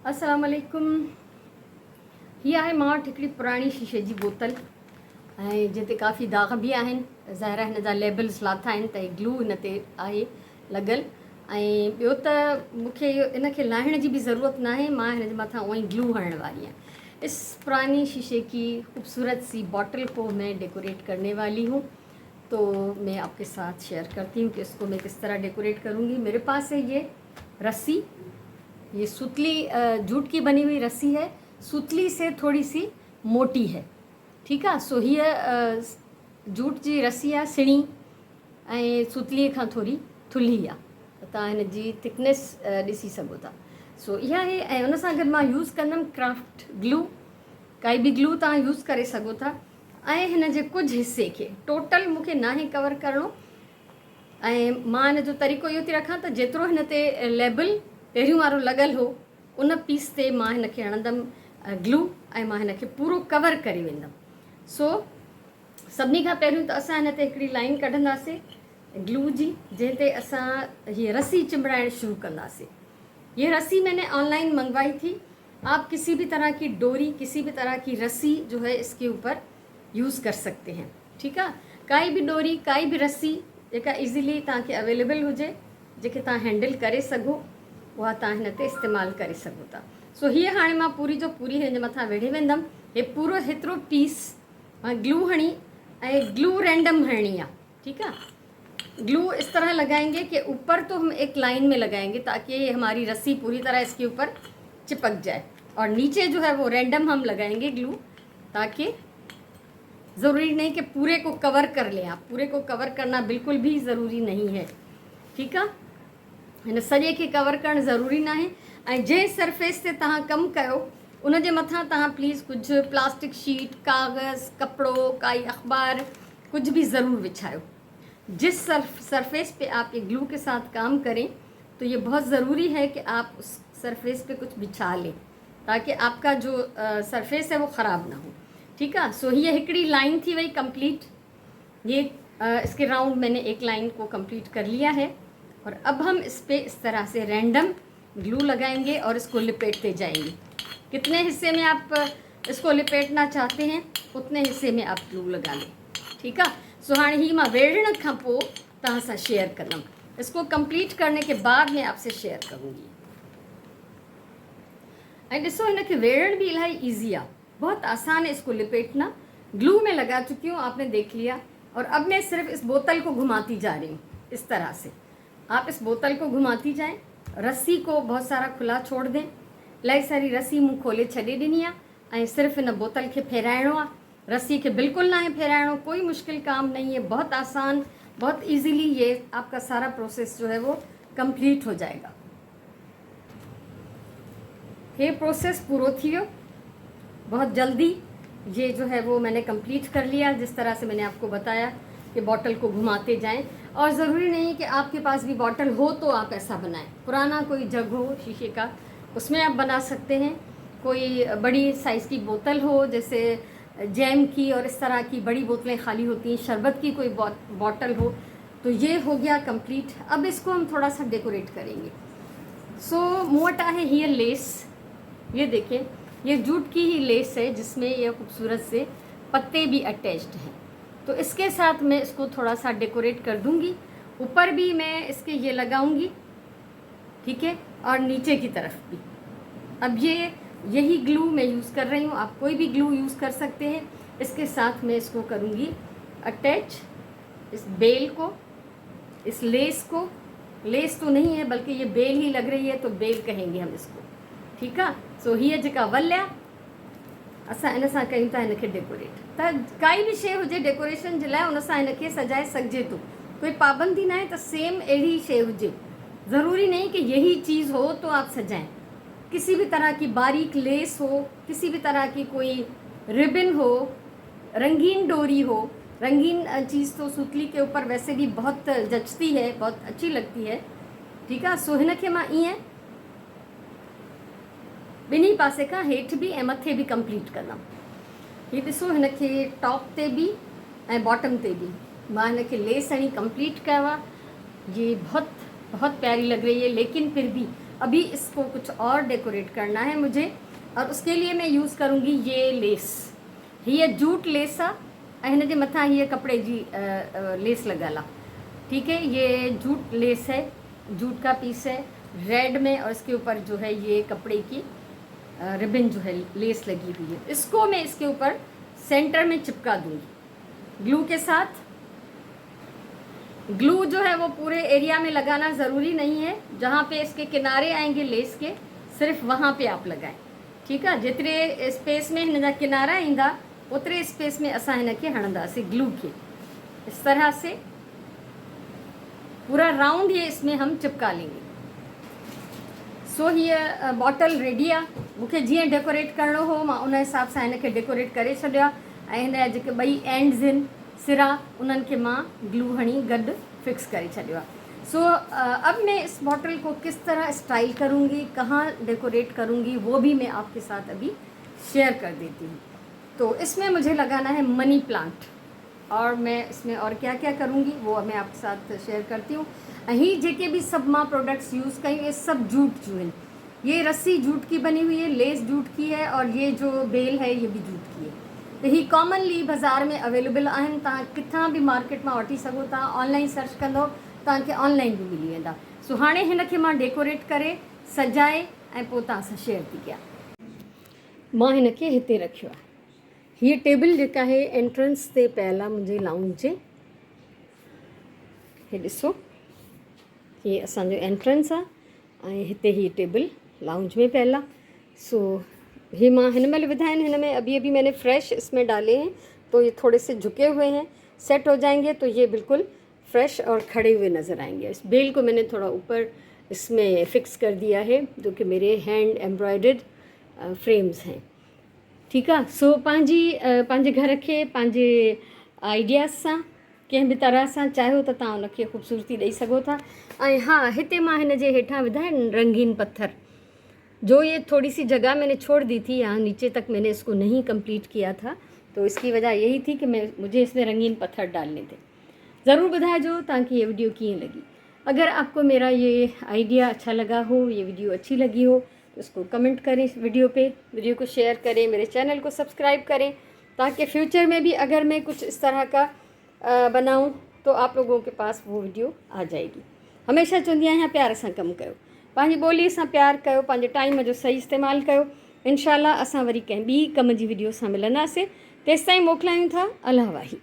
अस्सलाम वालेकुम। हीअ आहे मां वटि हिकिड़ी पुराणी शीशे जी बोतल ऐं जिते काफ़ी दाग बि आहिनि। ज़ाहिर हिन जा लेबल्स लाथा आहिनि त ग्लू हिन ते आहे लॻल। ऐं ॿियो त मूंखे इन खे लाहिण जी बि ज़रूरत न आहे, मां हिन जे मथां उअं ई ग्लू हणण वाली आहियां। इस पुरानी शीशे की खूबसूरत सी बॉटल को मैं डेकोरेट करने वाली हूँ, तो मैं आपके साथ शेयर करती हूँ कि इसको मैं किस तरह डेकोरेट करूँगी। मेरे पास है ये रस्सी, ये सुतली जूट की बनी हुई रस्सी है, सुतली से थोड़ी सी मोटी है। ठीक है। सो हीअ जूट जी रस्सी आहे सिणी ऐं सुतलीअ खां थोरी थुल्ही आहे, त तव्हां हिन जी थिकनेस ॾिसी सघो था। सो इहा आहे। ऐं उन सां गॾु मां यूज़ कंदमि क्राफ्ट ग्लू, काई बि ग्लू तव्हां यूज़ करे सघो था। ऐं हिन जे कुझु हिस्से खे टोटल मूंखे नाहे कवर करिणो, ऐं मां हिन जो तरीक़ो इहो थी रखां त जेतिरो हिन ते लेबल पहिरियों वारो लॻल हो उन पीस ते मां हिन खे हणंदमि ग्लू ऐं मां हिन खे पूरो कवर करे वेंदमि। सो सभिनी खां पहिरियों त असां हिन ते हिकिड़ी लाइन कढंदासीं ग्लू जी, जंहिं ते असां हीअ रस्सी चिंबड़ाइण शुरू कंदासीं। ये रस्सी मैंने ऑनलाइन मंगवाई थी। आप किसी भी तरह की डोरी, किसी भी तरह की रस्सी जो है इसके ऊपर यूज़ कर सकते हैं। ठीक है। काई भी डोरी, काई भी रस्सी जेका इजीली तव्हांखे अवेलेबल हुजे, जेके तव्हां हैंडल करे सघो, उहा तव्हां हिन ते इस्तेमालु करे सघो था। सो हीअ हाणे मां पूरी जो पूरी हिन जे मथां वेढ़े वेंदमि। हे पूरो हेतिरो पीस मां ग्लू हणी ऐं ग्लू रैंडम हणणी आहे। ठीक है। ग्लू इस तरह लगाएंगे कि ऊपर तो हम एक लाइन में लगाएंगे ताकि हमारी रस्सी पूरी तरह इसके ऊपर चिपक जाए, और नीचे जो है वो रैंडम हम लगाएंगे ग्लू, ताकि ज़रूरी नहीं कि पूरे को कवर कर लें। आप पूरे को कवर करना बिल्कुल भी ज़रूरी नहीं है। ठीक है। हिन सॼे खे कवर करणु ज़रूरी न आहे। ऐं जंहिं सरफेस ते तव्हां कमु कयो उन जे मथां तव्हां प्लीज़ कुझु प्लास्टिक शीट, कागज़, कपिड़ो, काई अख़बार कुछ भी ज़रूर बिछाओ। जिस सरफेस पे आप ये ग्लू के साथ काम करें तो ये बहुत ज़रूरी है कि आप उस सरफेस पे कुछ बिछा लें, ताकि आपका जो सरफेस है वो ख़राब ना हो। ठीक है। सो ये हिकड़ी लाइन थी वही कंप्लीट। ये इसके राउंड मैंने एक लाइन को कंप्लीट कर लिया है, और अब हम इस पे इस तरह से रैंडम ग्लू लगाएंगे और इसको लिपेटते जाएंगे। कितने हिस्से में आप इसको लिपेटना चाहते हैं उतने हिस्से में आप ग्लू लगा लें। ठीक है। सो हाँ ही मां वेढ़ण खां पोइ तव्हां सां शेयर कंदमि। इसको कंप्लीट करने के बाद मैं आपसे शेयर करूँगी। ऐं ॾिसो, हिन खे वेढ़ण भी इलाही ईजी आहे, बहुत आसान है इसको लिपेटना। ग्लू में लगा चुकी हूँ, आपने देख लिया। और अब मैं सिर्फ इस बोतल को घुमाती जा रही हूँ इस तरह से। आप इस बोतल को घुमाती जाएं, रस्सी को बहुत सारा खुला छोड़ दें। इलाही सारी रस्सी मूं खोले छॾे ॾिनी आहे ऐं सिर्फ़ु हिन बोतल खे फेराइणो आहे। रस्सी के बिल्कुल ना है फेराइणो, कोई मुश्किल काम नहीं है, बहुत आसान, बहुत इजीली ये आपका सारा प्रोसेस जो है वो कंप्लीट हो जाएगा। ये प्रोसेस पूरा थी वियो, बहुत जल्दी ये जो है वो मैंने कंप्लीट कर लिया। जिस तरह से मैंने आपको बताया कि बॉटल को घुमाते जाएं, और ज़रूरी नहीं कि आपके पास भी बॉटल हो तो आप ऐसा बनाएं। पुराना कोई जग हो शीशे का, उसमें आप बना सकते हैं। कोई बड़ी साइज़ की बोतल हो, जैसे जैम की और इस तरह की बड़ी बोतलें खाली होती हैं, शरबत की कोई बॉटल हो, तो ये हो गया कंप्लीट। अब इसको हम थोड़ा सा डेकोरेट करेंगे। सो मूं वटि आहे हीअ लेस, ये देखें, ये जूट की ही लेस है जिसमें ये खूबसूरत से पत्ते भी अटैच्ड हैं। तो इसके साथ मैं इसको थोड़ा सा डेकोरेट कर दूंगी। ऊपर भी मैं इसके ये लगाऊंगी, ठीक है, और नीचे की तरफ भी। अब यही ग्लू मैं यूज़ कर रही हूँ, आप कोई भी ग्लू यूज़ कर सकते हैं। इसके साथ मैं इसको करूँगी अटैच, इस बेल को, इस लेस को। लेस तो नहीं है बल्कि ये बेल ही लग रही है, तो बेल कहेंगे हम इसको। ठीक है। सो हीअ जेका वल आहे, असां इन सां कयूं था हिन खे डेकोरेट। त काई भी शइ हुजे डेकोरेशन जे लाइ, उन सां हिन खे सजाए सघिजे थो। कोई पाबंदी ना है त सेम अहिड़ी शइ हुजे, ज़रूरी नहीं कि यही चीज़ हो तो आप सजाएं। किसी भी तरह की बारीक लेस हो, किसी भी तरह की कोई रिबन हो, रंगीन डोरी हो। रंगीन चीज़ तो सुतली के ऊपर वैसे भी बहुत जचती है, बहुत अच्छी लगती है। ठीक है। सो हिन खे मां ईअं ॿिन्ही पासे खां हेठि भी ऐं मथे भी कंप्लीट कंदमि। ये ॾिसो, हिन खे टॉप ते भी ऐं बॉटम ते भी मां हिन खे लेस हणी कंप्लीट कयो आहे। ये बहुत बहुत प्यारी लग रही है, लेकिन फिर भी अभी इसको कुछ और डेकोरेट करना है मुझे, और उसके लिए मैं यूज़ करूँगी ये लेस। ये जूट लेस आहे, हिन जे मथां ये कपड़े जी लेस लॻल आहे। ठीक है, ये जूट लेस है, जूट का पीस है रेड में, और इसके ऊपर जो है ये कपड़े की रिबन जो है लेस लगी हुई है। इसको मैं इसके ऊपर सेंटर में चिपका दूंगी ग्लू के साथ। ग्लू जो है वो पूरे एरिया में लगाना ज़रूरी नहीं है, जहाँ पे इसके किनारे आएंगे लेस के सिर्फ वहाँ पे आप लगाएं। ठीक है, जितने स्पेस में हिन जा किनारा ईंदा उतरे स्पेस में असां हिन खे हणंदासीं ग्लू के। इस तरह से पूरा राउंड ये इसमें हम चिपका लेंगे। सो हीअ बॉटल रेडी आहे। मूंखे जीअं डेकोरेट करिणो हो मां उन हिसाब सां हिन खे डेकोरेट करे छॾियो आहे, ऐं हिन जा जेके ॿई एंड्स आहिनि सिरा उन्हनि खे मां ग्लू हणी गॾु फिक्स करे छॾियो आहे। सो अब मैं इस बॉटल को किस तरह स्टाइल करूँगी, कहाँ डेकोरेट करूँगी, वो भी मैं आपके साथ अभी शेयर कर देती हूँ। तो इसमें मुझे लगाना है मनी प्लांट, और मैं इसमें और क्या क्या करूँगी वो मैं आपके साथ शेयर करती हूँ। ही जेके भी सब मां प्रोडक्ट्स यूज़ कयूं ये सब जूट जो है, ये रस्सी जूट की बनी हुई है, लेस जूट की है, और ये जो बेल है ये भी जूट की है। तो ही कॉमनली बाज़ार में अवेलेबल आहिनि, तव्हां किथां भी मार्केट में वठी सघो था। ऑनलाइन सर्च कंदो तव्हांखे ऑनलाइन भी मिली वेंदा। सो हाणे हिन खे मां डेकोरेट करे सजाए ऐं पोइ तव्हां सां शेयर थी कयां। मां हिन खे हिते रखियो आहे। हीअ टेबल जेका है एंट्रेंस ते पियल आहे मुंहिंजे लाउंज जे। हे ॾिसो, ये असांजो एंट्रेंस आहे ऐं हिते ही टेबल लाउंज में पियल आहे। सो ये मां हिन महिल विधा आहिनि, हिन में अभी अभी मैंने फ्रेश इसमें डाले हैं, तो ये थोड़े से झुके हुए हैं। सेट हो जाएंगे तो ये बिल्कुल फ्रेश और खड़े हुए नज़र आएंगे। इस बेल को मैंने थोड़ा ऊपर इसमें फिक्स कर दिया है, जो कि मेरे हैंड एम्ब्रॉयडर्ड फ्रेम्स हैं। ठीक है, सो पंहिंजे घर के पंहिंजे आइडियाज़ सां कंहिं भी तरह सां चाहियो त तव्हां उनखे ख़ूबसूरती ॾेई सघो था। ऐं हाँ, हिते मां हिन जे हेठां विधा आहिनि रंगीन पत्थर। जो ये थोड़ी सी जगह मैंने छोड़ दी थी, यहाँ नीचे तक मैंने इसको नहीं कंप्लीट किया था, तो इसकी वजह यही थी कि मुझे इसमें रंगीन पत्थर डालने थे। ज़रूर बताइजो ताकि ये वीडियो कीअं लगी। अगर आपको मेरा ये आइडिया अच्छा लगा हो, ये वीडियो अच्छी लगी हो, तो उसको कमेंट करें वीडियो को शेयर करें, मेरे चैनल को सब्सक्राइब करें, ताकि फ्यूचर में भी अगर मैं कुछ इस तरह का बनाऊं तो आप लोगों के पास वो वीडियो आ जाएगी। हमेशा चवंदी आहियां प्यार सां कमु कयो, पंहिंजी ॿोलीअ सां प्यार कयो, पंहिंजे टाइम जो सही इस्तेमालु कयो। इंशाल्लाह असां वरी कंहिं ॿी कम जी वीडियो सां मिलंदासीं। तेसिताईं मोकिलायूं था अलाह वाही।